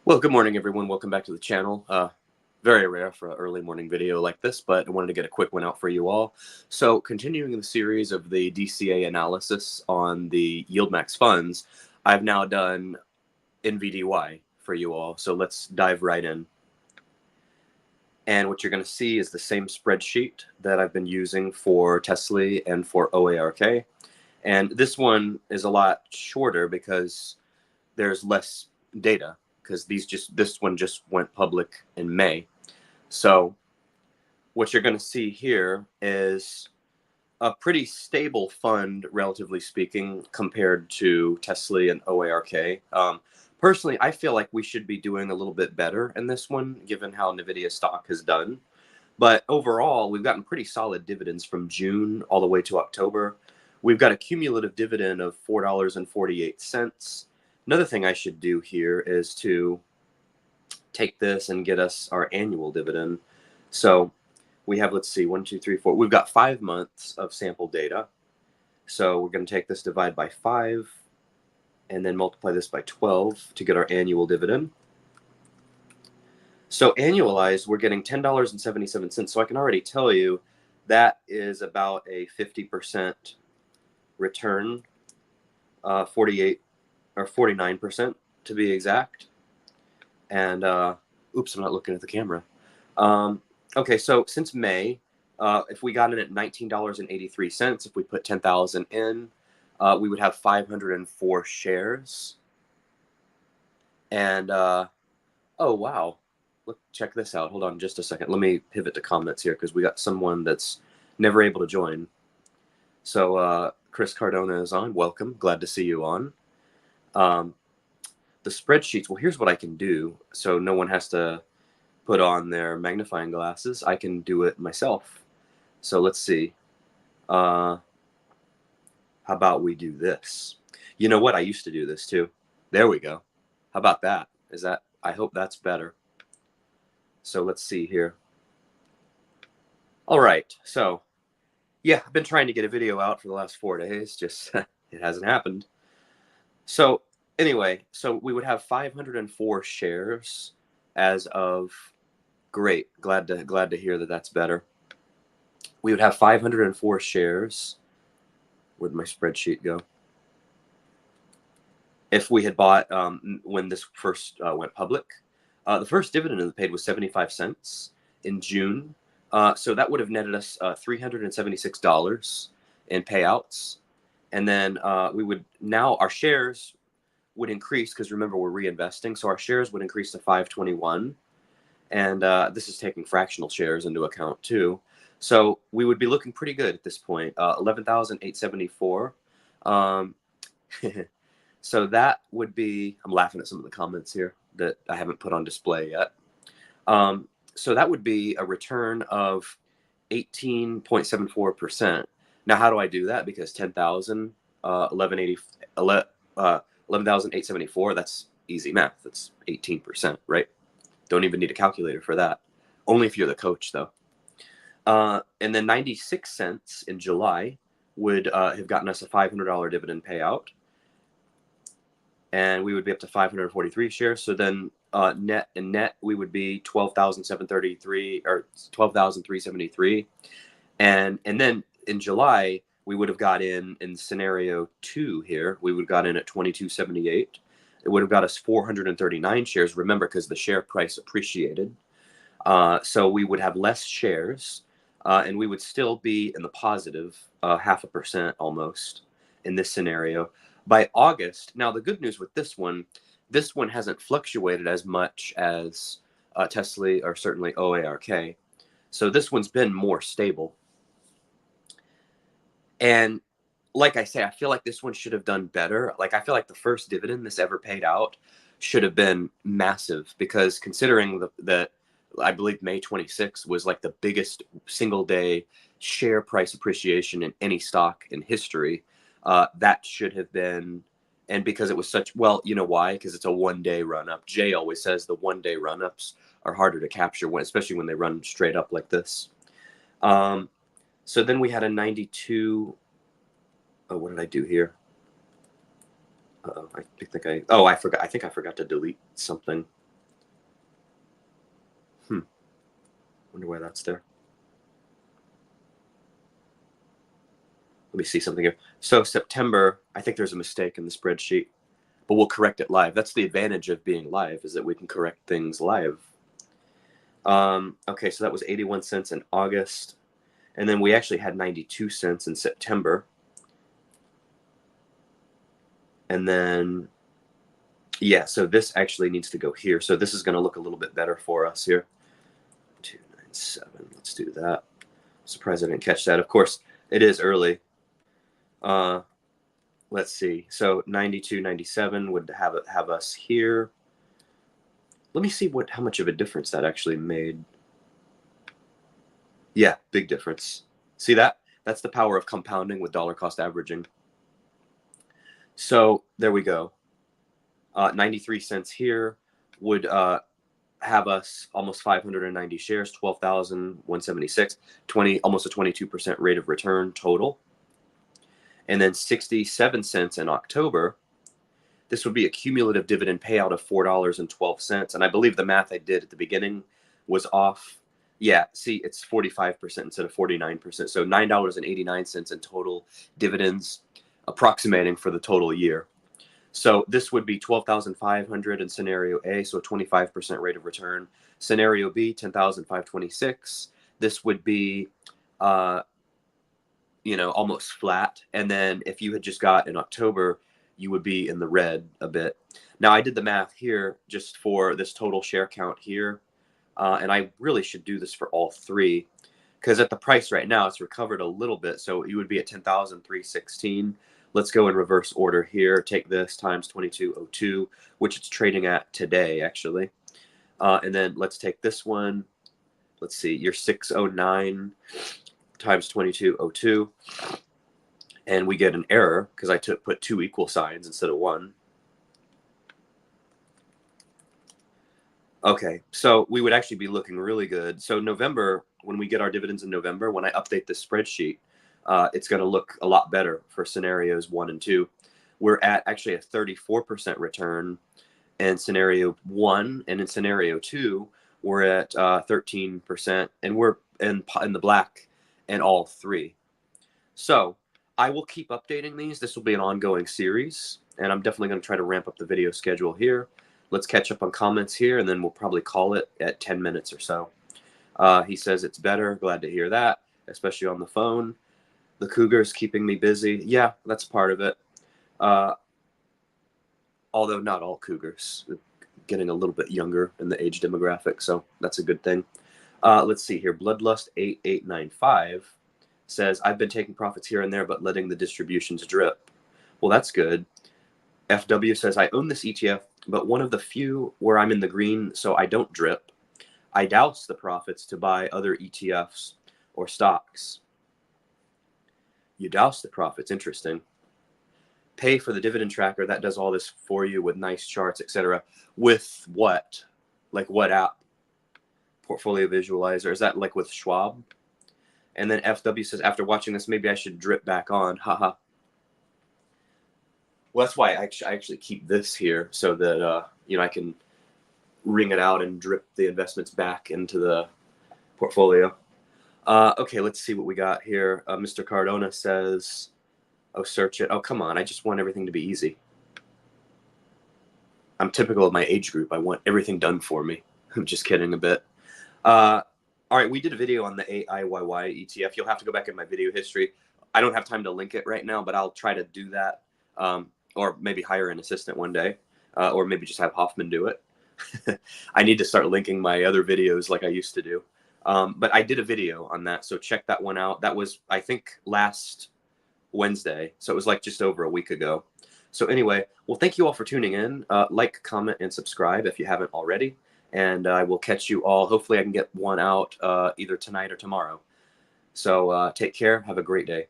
Well, good morning, everyone. Welcome back to the channel. Very rare for an early morning video like this, but I wanted to get a quick one out for you all. So continuing the series of the DCA analysis on the YieldMax funds, I've now done NVDY for you all. So let's dive right in. And what you're going to see is the same spreadsheet that I've been using for Tesla and for OARK. And this one is a lot shorter because there's less data, because this one just went public in May. So what you're going to see here is a pretty stable fund, relatively speaking, compared to Tesla and OARK. Personally, I feel like we should be doing a little bit better in this one, given how NVIDIA stock has done. But overall, we've gotten pretty solid dividends from June all the way to October. We've got a cumulative dividend of $4.48. Another thing I should do here is to take this and get us our annual dividend. So we have, let's see, 1, 2, 3, 4. We've got 5 months of sample data. So we're going to take this, divide by 5, and then multiply this by 12 to get our annual dividend. So annualized, we're getting $10.77. So I can already tell you that is about a 50% return, 48 or 49% to be exact. And oops, I'm not looking at the camera. Okay, so since May, if we got in at $19.83, if we put 10,000 in, we would have 504 shares. And oh wow, look, check this out. Hold on just a second. Let me pivot to comments here because we got someone that's never able to join. So Chris Cardona is on. Welcome. Glad to see you on. The spreadsheets, well, here's what I can do. So no one has to put on their magnifying glasses. I can do it myself. So let's see. How about we do this? You know what? I used to do this too. There we go. How about that? I hope that's better. So let's see here. All right. So yeah, I've been trying to get a video out for the last 4 days. Just it hasn't happened. So anyway, so we would have 504 shares as of, great, glad to hear that that's better. We would have 504 shares. Where'd my spreadsheet go? If we had bought when this first went public, the first dividend paid was 75 cents in June. So that would have netted us $376 in payouts. And then our shares would increase, because remember, we're reinvesting. So our shares would increase to 521. And this is taking fractional shares into account too. So we would be looking pretty good at this point. 11,874. So that would be, I'm laughing at some of the comments here that I haven't put on display yet. So that would be a return of 18.74%. Now, how do I do that? Because 10,000, 11,874, that's easy math. That's 18%, right? Don't even need a calculator for that. Only if you're the coach, though. And then 96 cents in July would have gotten us a $500 dividend payout. And we would be up to 543 shares. So then net, we would be 12,733 or 12,373. And then in July, we would have got in scenario 2 here. We would have got in at 2278. It would have got us 439 shares. Remember, because the share price appreciated. So we would have less shares, and we would still be in the positive 0.5% almost in this scenario. By August, now the good news with this one hasn't fluctuated as much as Tesla or certainly OARK. So this one's been more stable. And like I say, I feel like this one should have done better. Like, I feel like the first dividend this ever paid out should have been massive, because considering that I believe May 26th was like the biggest single day share price appreciation in any stock in history. That should have been, and because it was such, well, you know why? Because it's a 1 day run up. Jay always says the 1 day run ups are harder to capture, especially when they run straight up like this. So then we had a 92. Oh, what did I do here? I forgot. I think I forgot to delete something. Wonder why that's there. Let me see something here. So September, I think there's a mistake in the spreadsheet, but we'll correct it live. That's the advantage of being live, is that we can correct things live. Okay, so that was 81 cents in August. And then we actually had 92 cents in September. And then, yeah, so this actually needs to go here. So this is going to look a little bit better for us here. 297, let's do that. Surprised I didn't catch that. Of course, it is early. Let's see. So 92.97 would have us here. Let me see how much of a difference that actually made. Yeah, big difference. See that? That's the power of compounding with dollar cost averaging. So there we go. 93 cents here would have us almost 590 shares, 12,176, almost a 22% rate of return total. And then 67 cents in October. This would be a cumulative dividend payout of $4.12. And I believe the math I did at the beginning was off. Yeah, see, it's 45% instead of 49%. So $9.89 in total dividends, approximating for the total year. So this would be 12,500 in scenario A, so a 25% rate of return. Scenario B, 10,526. This would be, almost flat. And then if you had just got in October, you would be in the red a bit. Now I did the math here just for this total share count here. And I really should do this for all three, because at the price right now, it's recovered a little bit. So you would be at 10,316. Let's go in reverse order here. Take this times 2202, which it's trading at today, actually. And then let's take this one. Let's see, you're 609 times 2202. And we get an error because I put two equal signs instead of one. Okay, so we would actually be looking really good. So November, when we get our dividends in November, when I update this spreadsheet, it's going to look a lot better for scenarios 1 and 2. We're at actually a 34% return in scenario 1, and in scenario 2, we're at 13%, and we're in the black in all three. So I will keep updating these. This will be an ongoing series, and I'm definitely going to try to ramp up the video schedule here. Let's catch up on comments here, and then we'll probably call it at 10 minutes or so. He says it's better. Glad to hear that, especially on the phone. The Cougar's keeping me busy. Yeah, that's part of it. Although not all Cougars. Getting a little bit younger in the age demographic, so that's a good thing. Let's see here. Bloodlust8895 says, I've been taking profits here and there, but letting the distributions drip. Well, that's good. FW says, I own this ETF, but one of the few where I'm in the green, so I don't drip. I douse the profits to buy other ETFs or stocks. You douse the profits. Interesting. Pay for the dividend tracker. That does all this for you with nice charts, etc. With what? Like what app? Portfolio Visualizer. Is that like with Schwab? And then FW says, after watching this, maybe I should drip back on. Haha. Well, that's why I actually keep this here so that, I can wring it out and drip the investments back into the portfolio. Okay, let's see what we got here. Mr. Cardona says, oh, search it. Oh, come on. I just want everything to be easy. I'm typical of my age group. I want everything done for me. I'm just kidding a bit. All right, we did a video on the AIYY ETF. You'll have to go back in my video history. I don't have time to link it right now, but I'll try to do that. Or maybe hire an assistant one day, or maybe just have Hoffman do it. I need to start linking my other videos like I used to do. But I did a video on that, so check that one out. That was, I think, last Wednesday, so it was like just over a week ago. So anyway, well, thank you all for tuning in. Like, comment, and subscribe if you haven't already. And I will catch you all. Hopefully I can get one out either tonight or tomorrow. So take care. Have a great day.